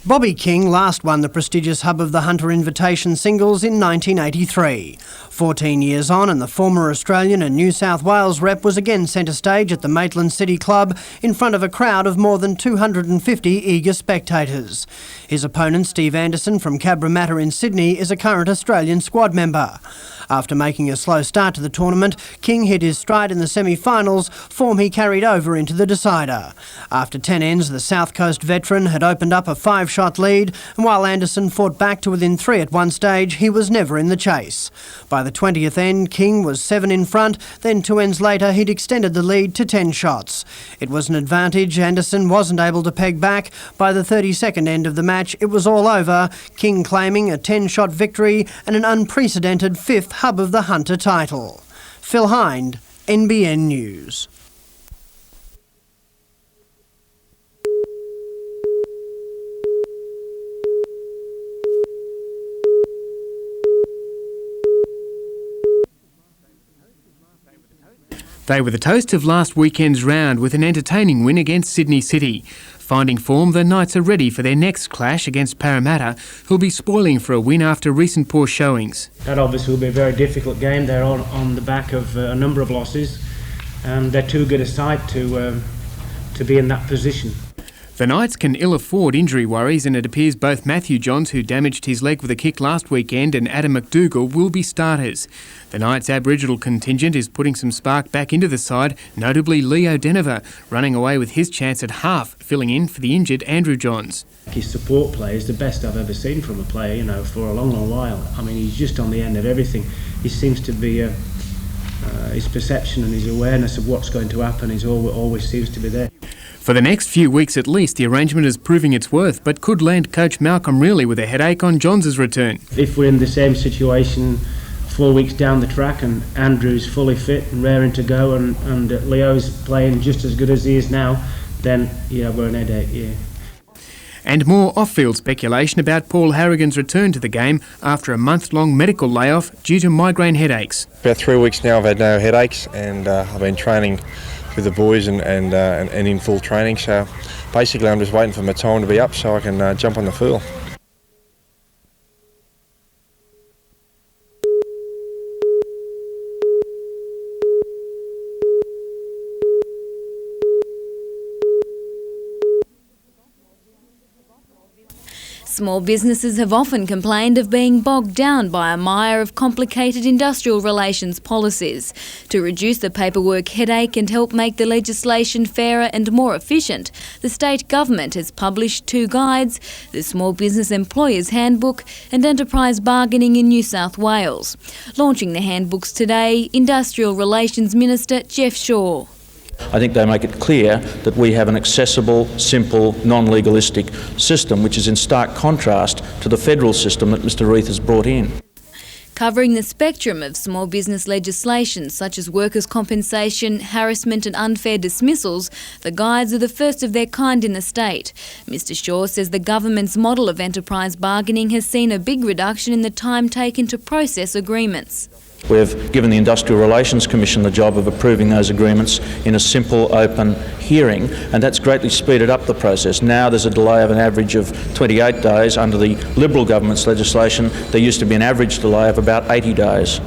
Bobby King last won the prestigious hub of the Hunter Invitation singles in 1983. 14 years on, and the former Australian and New South Wales rep was again centre stage at the Maitland City Club in front of a crowd of more than 250 eager spectators. His opponent, Steve Anderson from Cabramatta in Sydney, is a current Australian squad member. After making a slow start to the tournament, King hit his stride in the semi-finals, form he carried over into the decider. After 10 ends, the South Coast veteran had opened up a 5-shot lead, and while Anderson fought back to within 3 at one stage, he was never in the chase. By the 20th end, King was 7 in front, then 2 ends later he'd extended the lead to 10 shots. It was an advantage Anderson wasn't able to peg back. By the 32nd end of the match, it was all over, King claiming a 10-shot victory and an unprecedented 5th hub of the Hunter title. Phil Hind, NBN News. They were the toast of last weekend's round with an entertaining win against Sydney City. Finding form, the Knights are ready for their next clash against Parramatta, who'll be spoiling for a win after recent poor showings. That obviously will be a very difficult game. They're on the back of a number of losses, and they're too good a side to be in that position. The Knights can ill afford injury worries, and it appears both Matthew Johns, who damaged his leg with a kick last weekend, and Adam McDougall will be starters. The Knights' Aboriginal contingent is putting some spark back into the side, notably Leo Denver, running away with his chance at half, filling in for the injured Andrew Johns. His support play is the best I've ever seen from a player, for a long, long while. I mean, he's just on the end of everything. He seems to be, his perception and his awareness of what's going to happen always seems to be there. For the next few weeks at least, the arrangement is proving its worth, but could land coach Malcolm Reilly with a headache on Johns' return. If we're in the same situation 4 weeks down the track and Andrew's fully fit and raring to go and Leo's playing just as good as he is now, then we're in a headache, yeah. And more off-field speculation about Paul Harrigan's return to the game after a month-long medical layoff due to migraine headaches. About 3 weeks now I've had no headaches, and I've been training with the boys and in full training, so basically I'm just waiting for my time to be up so I can jump on the field. Small businesses have often complained of being bogged down by a mire of complicated industrial relations policies. To reduce the paperwork headache and help make the legislation fairer and more efficient, the state government has published 2 guides, the Small Business Employers Handbook and Enterprise Bargaining in New South Wales. Launching the handbooks today, Industrial Relations Minister Jeff Shaw. I think they make it clear that we have an accessible, simple, non-legalistic system which is in stark contrast to the federal system that Mr Reith has brought in. Covering the spectrum of small business legislation such as workers' compensation, harassment and unfair dismissals, the guides are the first of their kind in the state. Mr Shaw says the government's model of enterprise bargaining has seen a big reduction in the time taken to process agreements. We've given the Industrial Relations Commission the job of approving those agreements in a simple, open hearing, and that's greatly speeded up the process. Now there's a delay of an average of 28 days. Under the Liberal government's legislation, there used to be an average delay of about 80 days.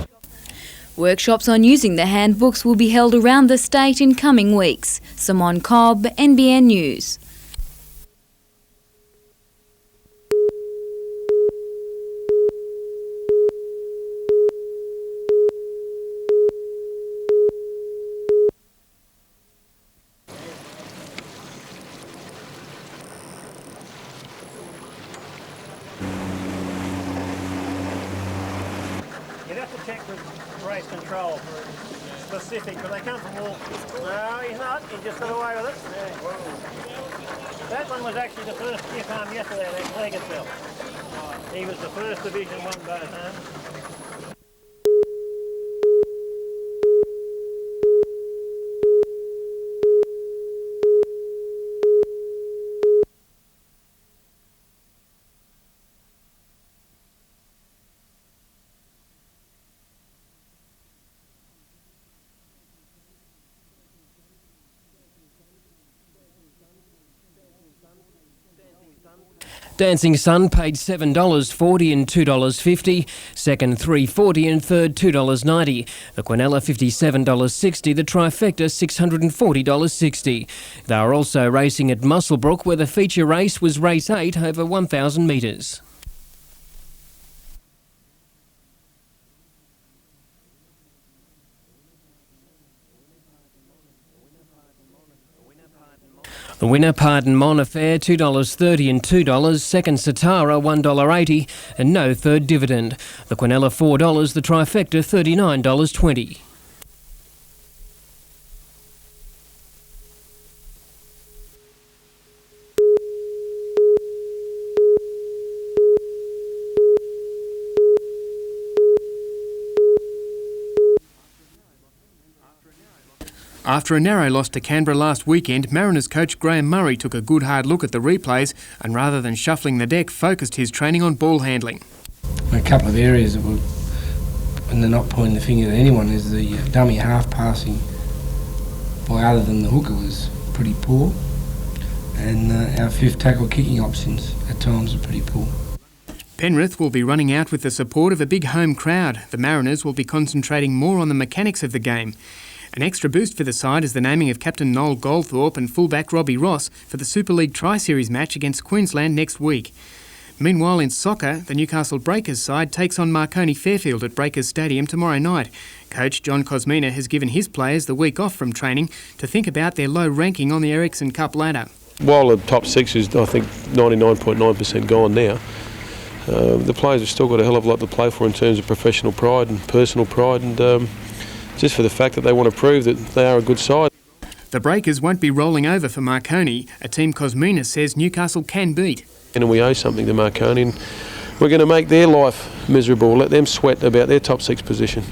Workshops on using the handbooks will be held around the state in coming weeks. Simone Cobb, NBN News. You'd have to check with race control for specific, but they come from all... No, he's not. He just got away with it. Yeah. That one was actually the first year home yesterday, that Cleggerville. He was the first Division 1 boat home. Dancing Sun paid $7.40 and $2.50, second $3.40 and third $2.90. The Quinella $57.60, the Trifecta $640.60. They are also racing at Muswellbrook, where the feature race was race 8 over 1,000 metres. The winner, Pardon Mon Affair, $2.30 and $2, second Satara, $1.80 and no third dividend. The Quinella $4, the Trifecta $39.20. After a narrow loss to Canberra last weekend, Mariners coach Graham Murray took a good hard look at the replays and rather than shuffling the deck, focused his training on ball handling. A couple of areas that were, and they're not pointing the finger at anyone, is the dummy half passing by other than the hooker was pretty poor, and our fifth tackle kicking options at times are pretty poor. Penrith will be running out with the support of a big home crowd. The Mariners will be concentrating more on the mechanics of the game. An extra boost for the side is the naming of captain Noel Goldthorpe and fullback Robbie Ross for the Super League Tri-Series match against Queensland next week. Meanwhile, in soccer, the Newcastle Breakers side takes on Marconi Fairfield at Breakers Stadium tomorrow night. Coach John Kosmina has given his players the week off from training to think about their low ranking on the Ericsson Cup ladder. While the top six is, I think, 99.9% gone now, the players have still got a hell of a lot to play for in terms of professional pride and personal pride, and just for the fact that they want to prove that they are a good side. The Breakers won't be rolling over for Marconi, a team Kosmina says Newcastle can beat. And we owe something to Marconi, and we're going to make their life miserable, let them sweat about their top six position.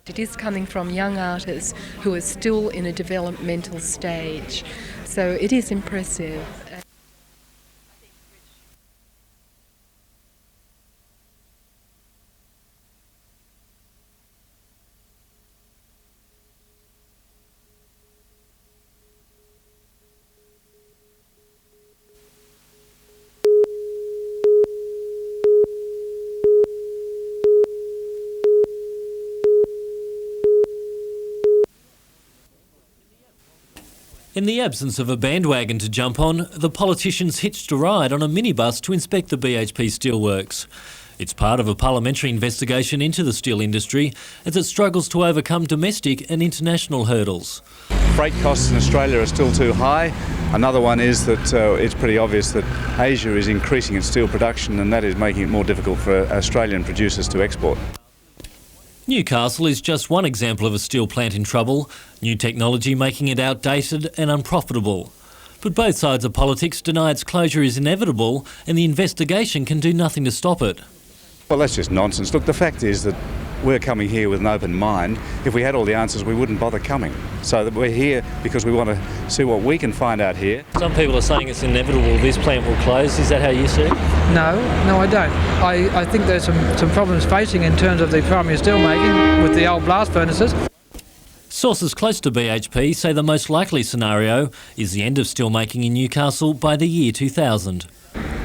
It is coming from young artists who are still in a developmental stage, so it is impressive. In the absence of a bandwagon to jump on, the politicians hitched a ride on a minibus to inspect the BHP steelworks. It's part of a parliamentary investigation into the steel industry as it struggles to overcome domestic and international hurdles. Freight costs in Australia are still too high. Another one is that it's pretty obvious that Asia is increasing its steel production, and that is making it more difficult for Australian producers to export. Newcastle is just one example of a steel plant in trouble, new technology making it outdated and unprofitable. But both sides of politics deny its closure is inevitable and the investigation can do nothing to stop it. Well, that's just nonsense. Look, the fact is that we're coming here with an open mind. If we had all the answers, we wouldn't bother coming. So that we're here because we want to see what we can find out here. Some people are saying it's inevitable this plant will close. Is that how you see it? No, I don't. I think there's some problems facing in terms of the primary steel making with the old blast furnaces. Sources close to BHP say the most likely scenario is the end of steelmaking in Newcastle by the year 2000.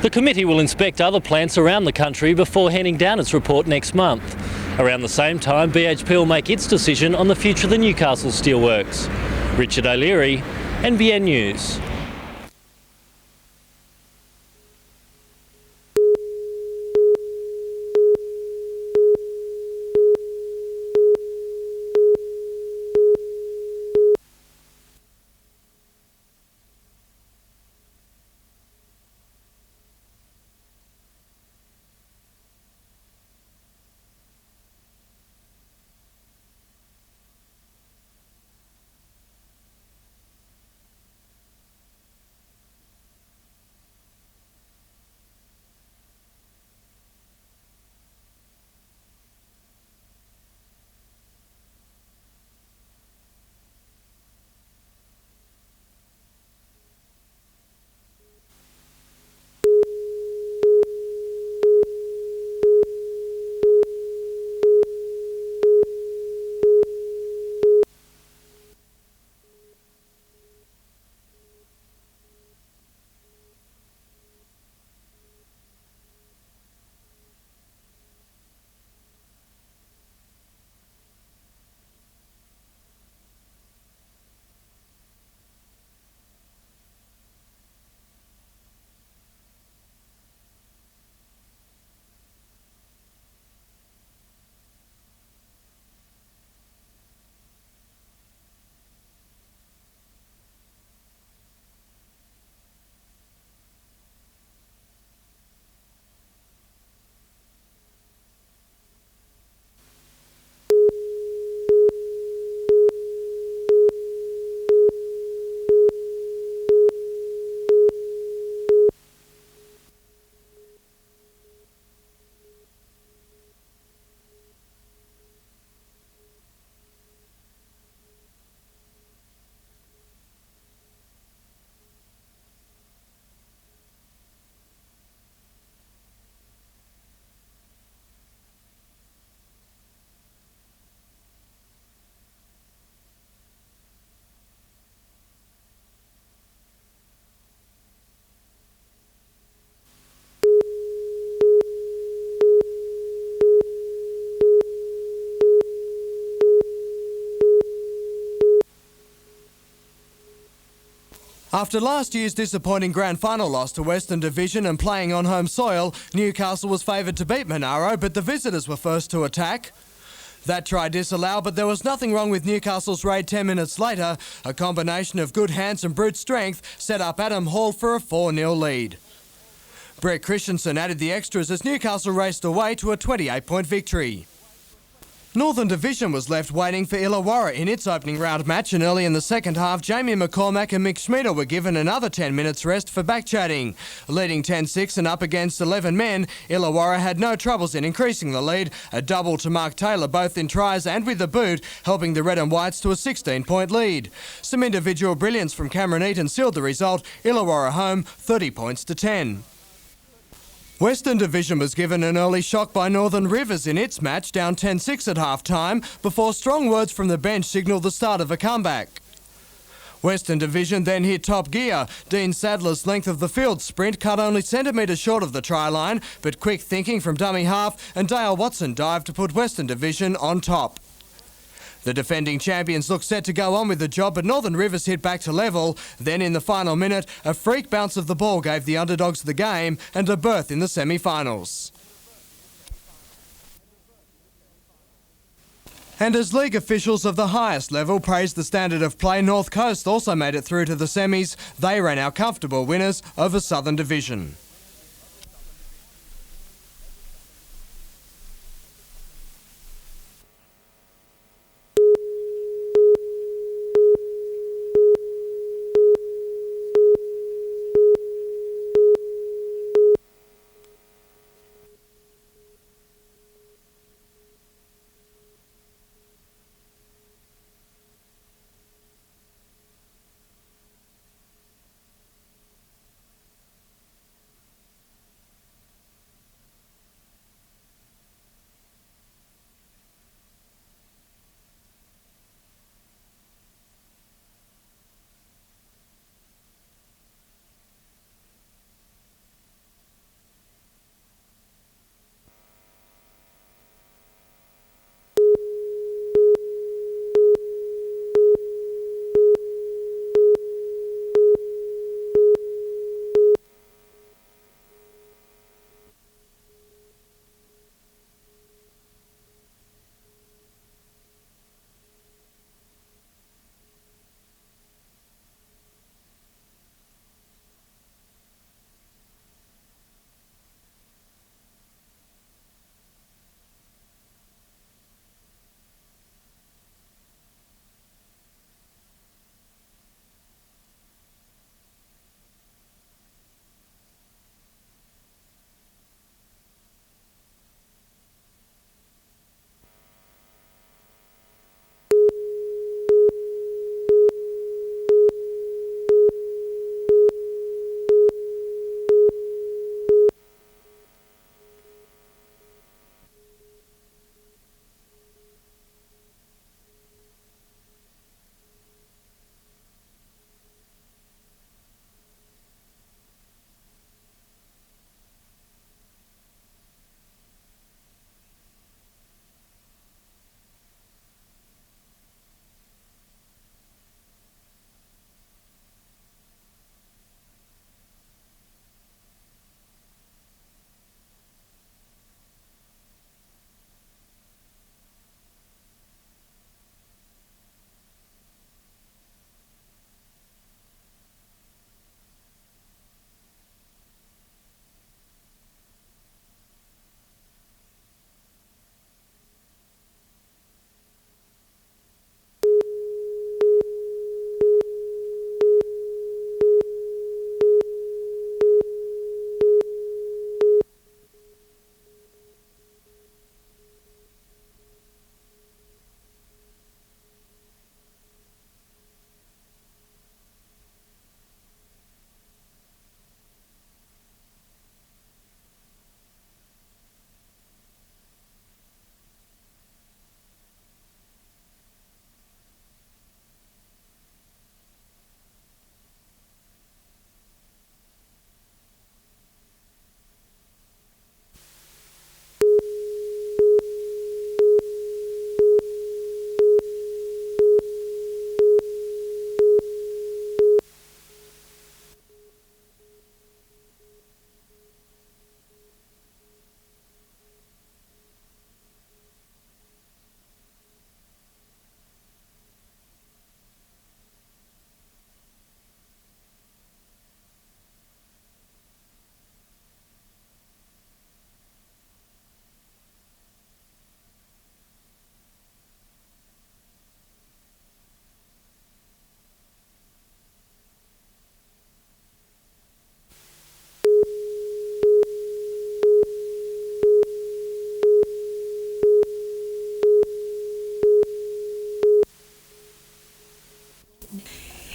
The committee will inspect other plants around the country before handing down its report next month. Around the same time, BHP will make its decision on the future of the Newcastle Steelworks. Richard O'Leary, NBN News. After last year's disappointing grand final loss to Western Division and playing on home soil, Newcastle was favoured to beat Monaro, but the visitors were first to attack. That try disallowed, but there was nothing wrong with Newcastle's raid 10 minutes later. A combination of good hands and brute strength set up Adam Hall for a 4-0 lead. Brett Christensen added the extras as Newcastle raced away to a 28-point victory. Northern Division was left waiting for Illawarra in its opening round match, and early in the second half, Jamie McCormack and Mick Schmieder were given another 10 minutes rest for back-chatting. Leading 10-6 and up against 11 men, Illawarra had no troubles in increasing the lead, a double to Mark Taylor both in tries and with the boot, helping the Red and Whites to a 16-point lead. Some individual brilliance from Cameron Eaton sealed the result, Illawarra home 30 points to 10. Western Division was given an early shock by Northern Rivers in its match, down 10-6 at half-time, before strong words from the bench signalled the start of a comeback. Western Division then hit top gear. Dean Sadler's length of the field sprint cut only centimetres short of the try line, but quick thinking from dummy half and Dale Watson dived to put Western Division on top. The defending champions looked set to go on with the job, but Northern Rivers hit back to level. Then in the final minute, a freak bounce of the ball gave the underdogs the game and a berth in the semi-finals. And as league officials of the highest level praised the standard of play, North Coast also made it through to the semis. They ran out comfortable winners over Southern Division.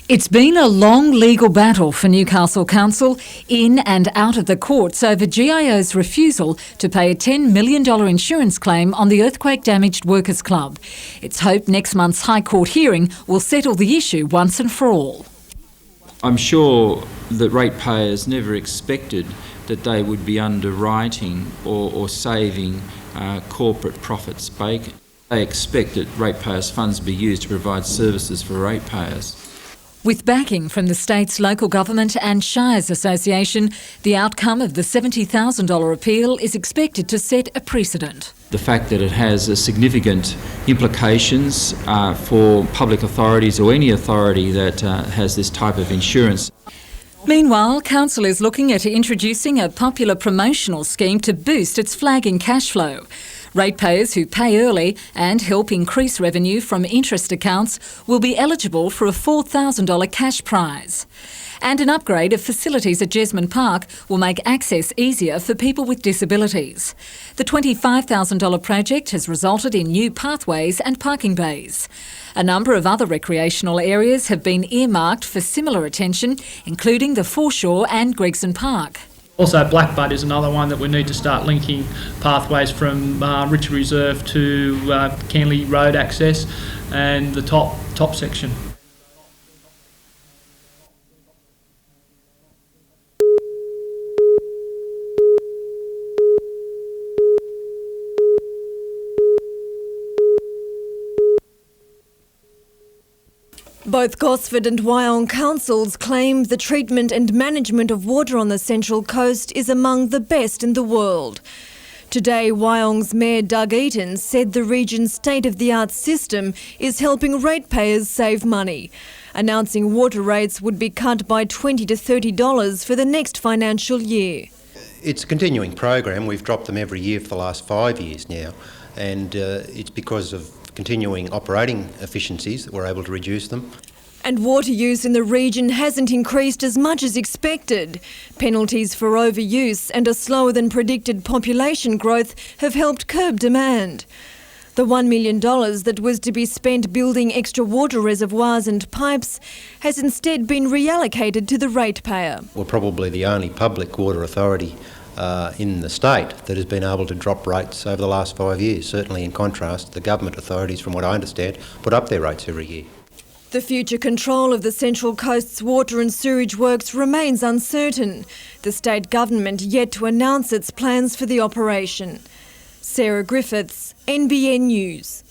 It's been a long legal battle for Newcastle Council in and out of the courts over GIO's refusal to pay a $10 million insurance claim on the earthquake-damaged Workers' Club. It's hoped next month's High Court hearing will settle the issue once and for all. I'm sure that ratepayers never expected that they would be underwriting or saving corporate profits. They expect that ratepayers' funds be used to provide services for ratepayers. With backing from the state's local government and Shires Association, the outcome of the $70,000 appeal is expected to set a precedent. The fact that it has significant implications for public authorities or any authority that has this type of insurance. Meanwhile, Council is looking at introducing a popular promotional scheme to boost its flagging cash flow. Ratepayers who pay early and help increase revenue from interest accounts will be eligible for a $4,000 cash prize. And an upgrade of facilities at Jesmond Park will make access easier for people with disabilities. The $25,000 project has resulted in new pathways and parking bays. A number of other recreational areas have been earmarked for similar attention, including the foreshore and Gregson Park. Also, Blackbutt is another one that we need to start linking pathways from Richard Reserve to Canley Road access and the top section. Both Gosford and Wyong councils claim the treatment and management of water on the Central Coast is among the best in the world. Today, Wyong's Mayor Doug Eaton said the region's state-of-the-art system is helping ratepayers save money, announcing water rates would be cut by $20 to $30 for the next financial year. It's a continuing program. We've dropped them every year for the last 5 years now, and it's because of continuing operating efficiencies that we're able to reduce them. And water use in the region hasn't increased as much as expected. Penalties for overuse and a slower than predicted population growth have helped curb demand. The $1 million that was to be spent building extra water reservoirs and pipes has instead been reallocated to the ratepayer. We're probably the only public water authority in the state that has been able to drop rates over the last 5 years. Certainly in contrast, the government authorities, from what I understand, put up their rates every year. The future control of the Central Coast's water and sewage works remains uncertain. The state government yet to announce its plans for the operation. Sarah Griffiths, NBN News.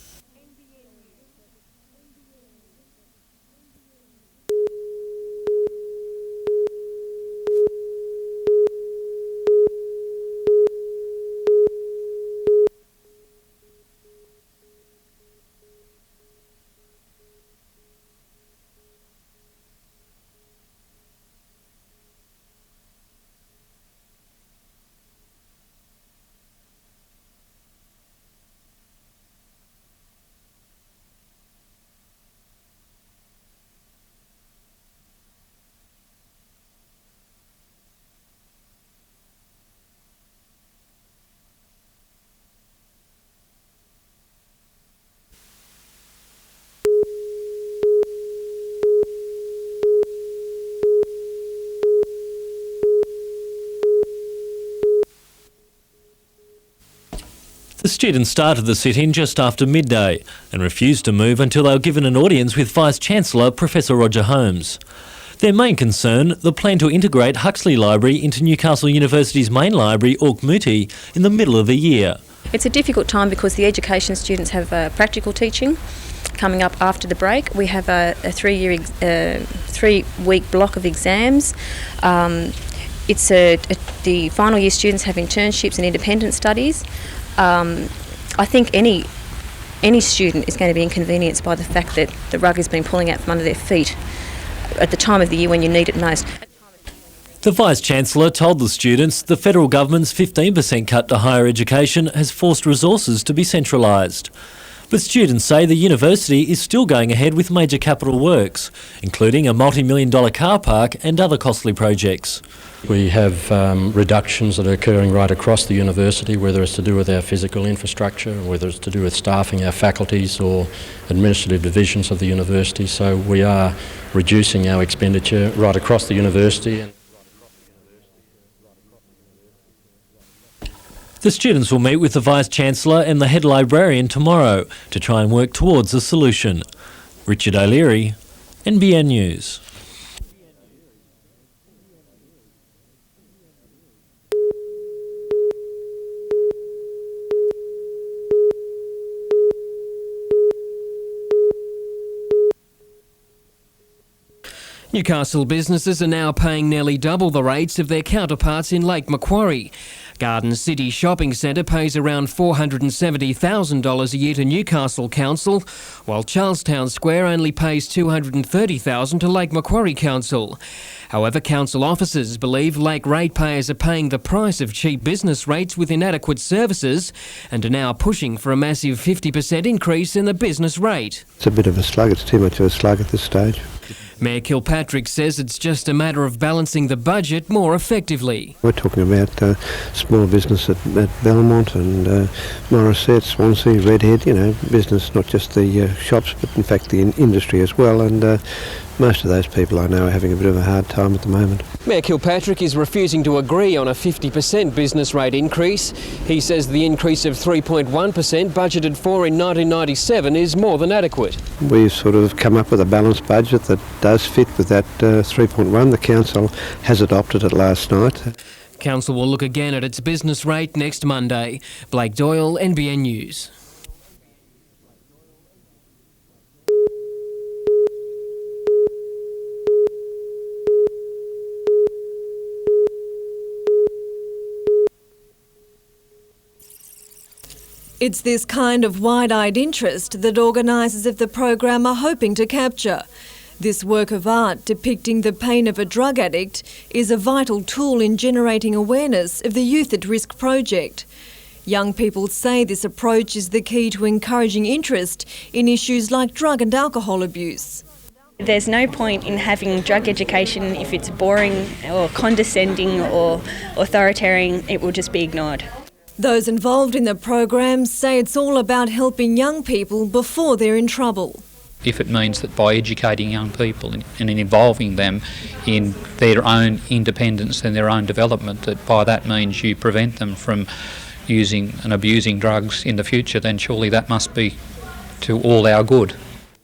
The students started the sit-in just after midday and refused to move until they were given an audience with Vice-Chancellor Professor Roger Holmes. Their main concern, the plan to integrate Huxley Library into Newcastle University's main library, Orkmuti, in the middle of the year. It's a difficult time because the education students have practical teaching coming up after the break. We have a 3-week block of exams. The final year students have internships and independent studies. I think any student is going to be inconvenienced by the fact that the rug has been pulling out from under their feet at the time of the year when you need it most. The Vice-Chancellor told the students the federal government's 15% cut to higher education has forced resources to be centralised. But students say the university is still going ahead with major capital works, including a multi-million-dollar car park and other costly projects. We have reductions that are occurring right across the university, whether it's to do with our physical infrastructure, whether it's to do with staffing our faculties or administrative divisions of the university. So we are reducing our expenditure right across the university. The students will meet with the Vice-Chancellor and the Head Librarian tomorrow to try and work towards a solution. Richard O'Leary, NBN News. Newcastle businesses are now paying nearly double the rates of their counterparts in Lake Macquarie. Garden City Shopping Centre pays around $470,000 a year to Newcastle Council, while Charlestown Square only pays $230,000 to Lake Macquarie Council. However, council officers believe Lake ratepayers are paying the price of cheap business rates with inadequate services and are now pushing for a massive 50% increase in the business rate. It's a bit of a slug. It's too much of a slug at this stage. Mayor Kilpatrick says it's just a matter of balancing the budget more effectively. We're talking about small business at Belmont and Morisset, Swansea, Redhead, business, not just the shops, but in fact the industry as well. And most of those people I know are having a bit of a hard time at the moment. Mayor Kilpatrick is refusing to agree on a 50% business rate increase. He says the increase of 3.1% budgeted for in 1997 is more than adequate. We've sort of come up with a balanced budget that does fit with that 3.1. The council has adopted it last night. Council will look again at its business rate next Monday. Blake Doyle, NBN News. It's this kind of wide-eyed interest that organisers of the program are hoping to capture. This work of art depicting the pain of a drug addict is a vital tool in generating awareness of the Youth at Risk project. Young people say this approach is the key to encouraging interest in issues like drug and alcohol abuse. There's no point in having drug education if it's boring or condescending or authoritarian. It will just be ignored. Those involved in the program say it's all about helping young people before they're in trouble. If it means that by educating young people and involving them in their own independence and their own development, that by that means you prevent them from using and abusing drugs in the future, then surely that must be to all our good.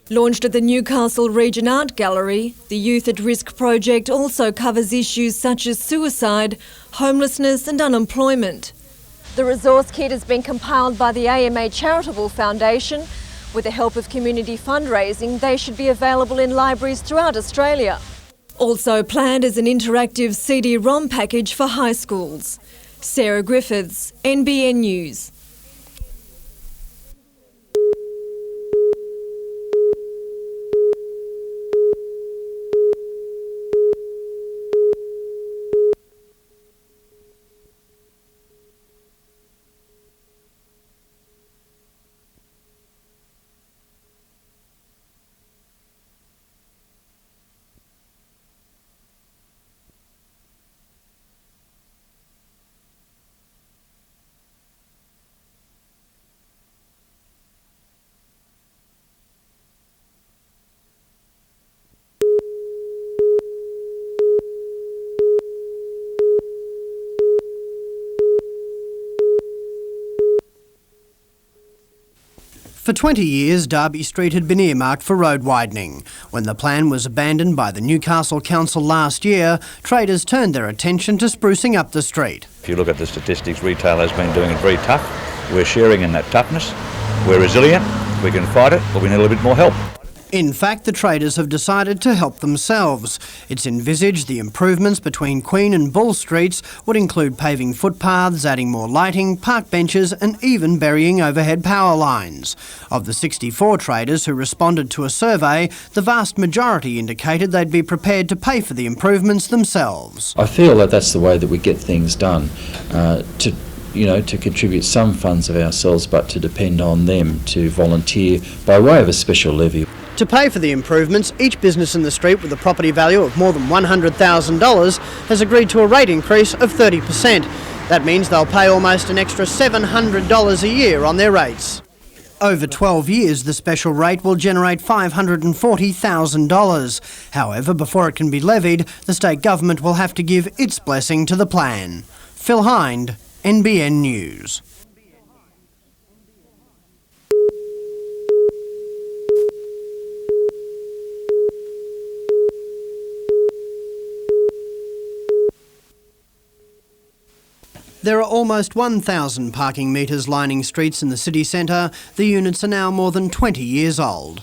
Launched at the Newcastle Region Art Gallery, the Youth at Risk project also covers issues such as suicide, homelessness and unemployment. The resource kit has been compiled by the AMA Charitable Foundation. With the help of community fundraising, they should be available in libraries throughout Australia. Also planned is an interactive CD-ROM package for high schools. Sarah Griffiths, NBN News. For 20 years, Derby Street had been earmarked for road widening. When the plan was abandoned by the Newcastle Council last year, traders turned their attention to sprucing up the street. If you look at the statistics, retail has been doing it very tough. We're sharing in that toughness. We're resilient. We can fight it, but we need a little bit more help. In fact, the traders have decided to help themselves. It's envisaged the improvements between Queen and Bull Streets would include paving footpaths, adding more lighting, park benches and even burying overhead power lines. Of the 64 traders who responded to a survey, the vast majority indicated they'd be prepared to pay for the improvements themselves. I feel that that's the way that we get things done, to to contribute some funds of ourselves, but to depend on them to volunteer by way of a special levy. To pay for the improvements, each business in the street with a property value of more than $100,000 has agreed to a rate increase of 30%. That means they'll pay almost an extra $700 a year on their rates. Over 12 years, the special rate will generate $540,000. However, before it can be levied, the state government will have to give its blessing to the plan. Phil Hind, NBN News. There are almost 1,000 parking metres lining streets in the city centre. The units are now more than 20 years old.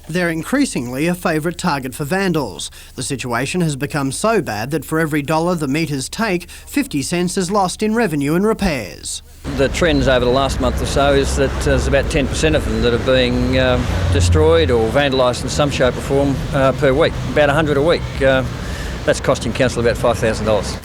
They're increasingly a favourite target for vandals. The situation has become so bad that for every dollar the meters take, 50 cents is lost in revenue and repairs. The trends over the last month or so is that there's about 10% of them that are being destroyed or vandalised in some shape or form per week. About 100 a week. That's costing council about $5,000.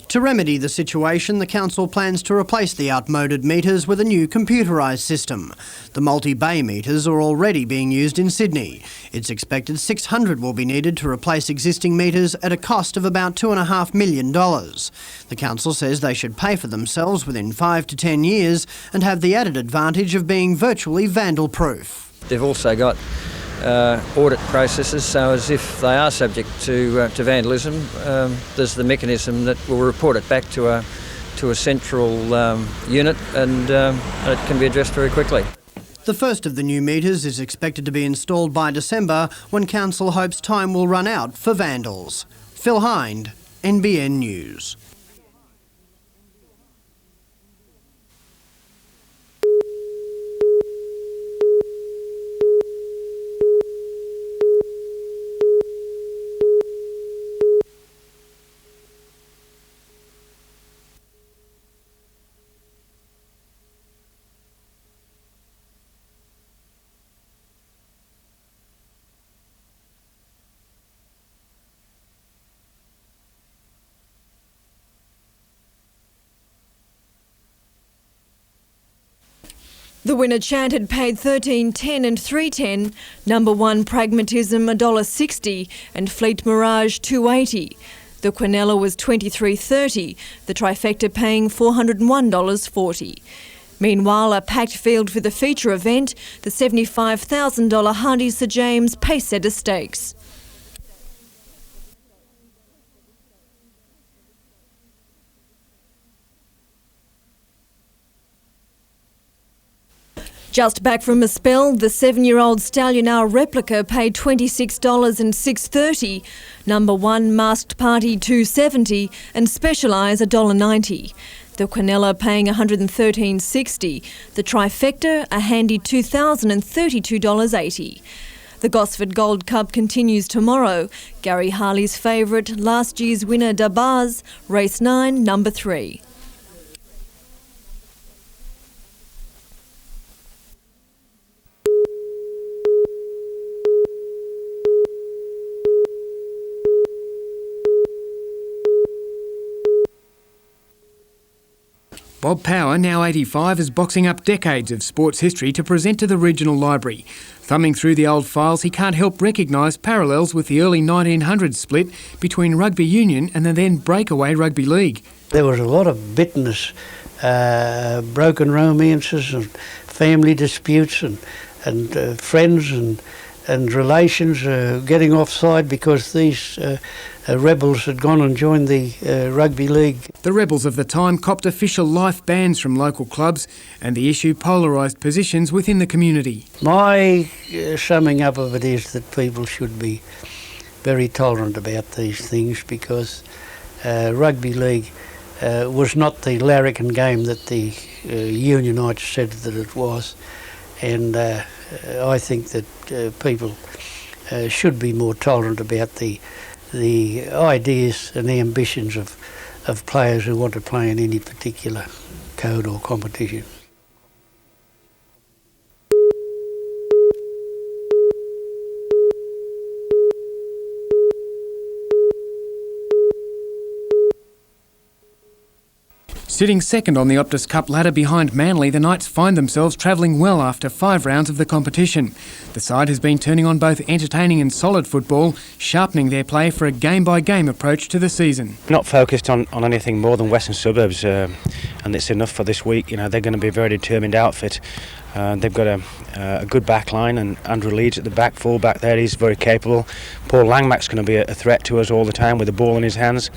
To remedy the situation, the council plans to replace the outmoded meters with a new computerised system. The multi-bay meters are already being used in Sydney. It's expected 600 will be needed to replace existing meters at a cost of about $2.5 million. The council says they should pay for themselves within 5 to 10 years and have the added advantage of being virtually vandal-proof. They've also got audit processes, so as if they are subject to vandalism, there's the mechanism that will report it back to a central unit, and it can be addressed very quickly. The first of the new meters is expected to be installed by December, when council hopes time will run out for vandals. Phil Hind, NBN News. The winner chant had paid $13.10 and $3.10, number one Pragmatism $1.60 and Fleet Mirage $2.80. The Quinella was $23.30, the trifecta paying $401.40. Meanwhile, a packed field for the feature event, the $75,000 Hardy Sir James Pacesetter Stakes. Just back from a spell, the 7-year-old Stallion R replica paid $26 and $6.30, number one Masked Party $2.70 and Specialise $1.90. The Quinella paying $113.60, the trifecta a handy $2,032.80. The Gosford Gold Cup continues tomorrow. Gary Harley's favourite, last year's winner Dabaz, race 9, number 3. Bob Power, now 85, is boxing up decades of sports history to present to the Regional Library. Thumbing through the old files, he can't help recognise parallels with the early 1900s split between rugby union and the then breakaway rugby league. There was a lot of bitterness, broken romances and family disputes and friends and relations getting offside because these rebels had gone and joined the rugby league. The rebels of the time copped official life bans from local clubs, and the issue polarised positions within the community. My summing up of it is that people should be very tolerant about these things, because rugby league was not the larrikin game that the Unionites said that it was, and I think that people should be more tolerant about the ideas and the ambitions of players who want to play in any particular code or competition. Sitting second on the Optus Cup ladder behind Manly, the Knights find themselves travelling well after 5 rounds of the competition. The side has been turning on both entertaining and solid football, sharpening their play for a game-by-game approach to the season. Not focused on anything more than Western Suburbs, and it's enough for this week. You know, they're going to be a very determined outfit. They've got a good back line, and Andrew Leeds at the back, full back there, he's very capable. Paul Langmack's going to be a threat to us all the time with the ball in his hands.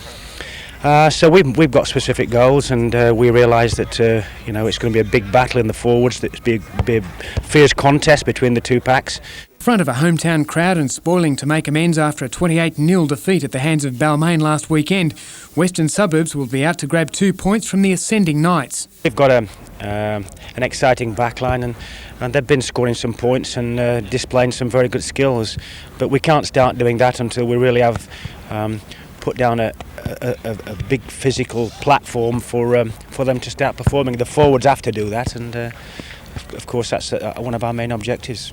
So we've got specific goals, and we realise that it's going to be a big battle in the forwards. It's be a fierce contest between the two packs. In front of a hometown crowd and spoiling to make amends after a 28-0 defeat at the hands of Balmain last weekend, Western Suburbs will be out to grab 2 points from the ascending Knights. We've got an exciting backline, and they've been scoring some points and displaying some very good skills. But we can't start doing that until we really have put down a big physical platform for them to start performing. The forwards have to do that, and of course that's one of our main objectives.